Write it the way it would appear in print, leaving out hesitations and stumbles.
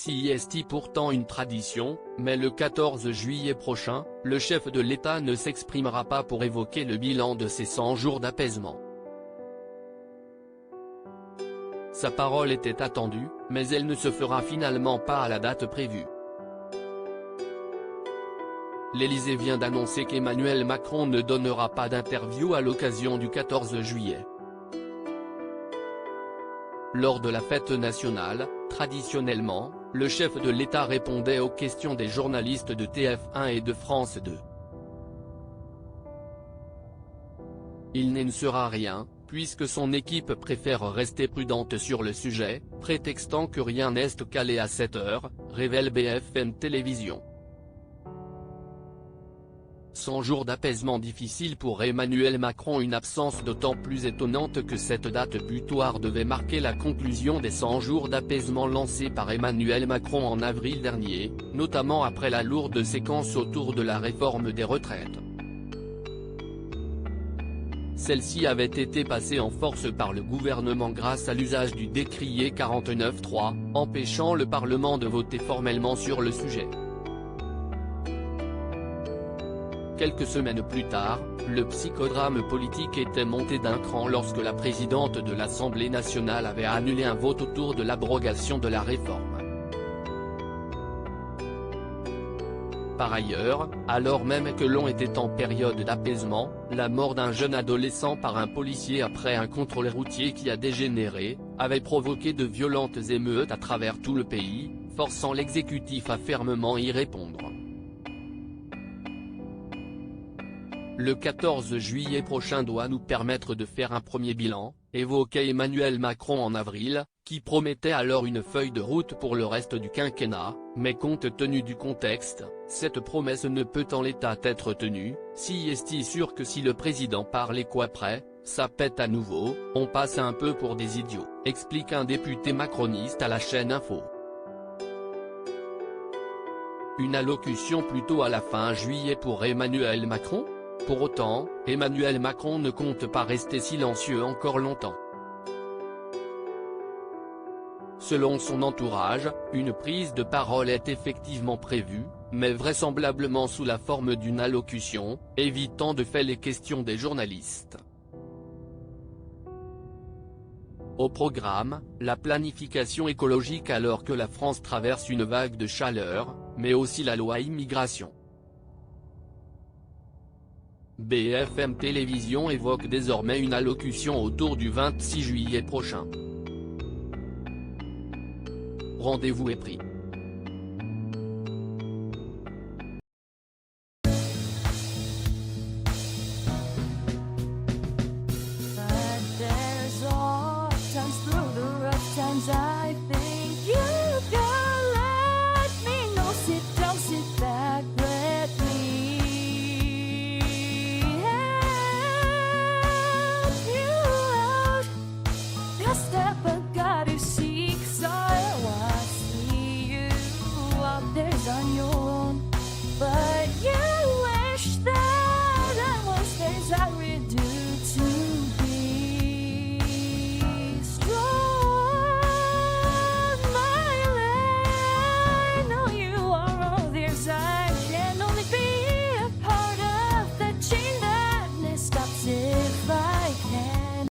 C'est pourtant une tradition, mais le 14 juillet prochain, le chef de l'État ne s'exprimera pas pour évoquer le bilan de ces 100 jours d'apaisement. Sa parole était attendue, mais elle ne se fera finalement pas à la date prévue. L'Élysée vient d'annoncer qu'Emmanuel Macron ne donnera pas d'interview à l'occasion du 14 juillet. Lors de la fête nationale, traditionnellement, le chef de l'État répondait aux questions des journalistes de TF1 et de France 2. Il n'en sera rien, puisque son équipe préfère rester prudente sur le sujet, prétextant que rien n'est calé à cette heure, révèle BFM Télévision. 100 jours d'apaisement difficile pour Emmanuel Macron, une absence d'autant plus étonnante que cette date butoir devait marquer la conclusion des 100 jours d'apaisement lancés par Emmanuel Macron en avril dernier, notamment après la lourde séquence autour de la réforme des retraites. Celle-ci avait été passée en force par le gouvernement grâce à l'usage du décrié 49.3, empêchant le Parlement de voter formellement sur le sujet. Quelques semaines plus tard, le psychodrame politique était monté d'un cran lorsque la présidente de l'Assemblée nationale avait annulé un vote autour de l'abrogation de la réforme. Par ailleurs, alors même que l'on était en période d'apaisement, la mort d'un jeune adolescent par un policier après un contrôle routier qui a dégénéré, avait provoqué de violentes émeutes à travers tout le pays, forçant l'exécutif à fermement y répondre. Le 14 juillet prochain doit nous permettre de faire un premier bilan, évoquait Emmanuel Macron en avril, qui promettait alors une feuille de route pour le reste du quinquennat, mais compte tenu du contexte, cette promesse ne peut en l'état être tenue. C'est sûr que si le président parlait qu'après, ça pète à nouveau, on passe un peu pour des idiots, explique un député macroniste à la chaîne Info. Une allocution plutôt à la fin juillet pour Emmanuel Macron ? Pour autant, Emmanuel Macron ne compte pas rester silencieux encore longtemps. Selon son entourage, une prise de parole est effectivement prévue, mais vraisemblablement sous la forme d'une allocution, évitant de fait les questions des journalistes. Au programme, la planification écologique alors que la France traverse une vague de chaleur, mais aussi la loi immigration. BFM Télévision évoque désormais une allocution autour du 26 juillet prochain. Rendez-vous est pris.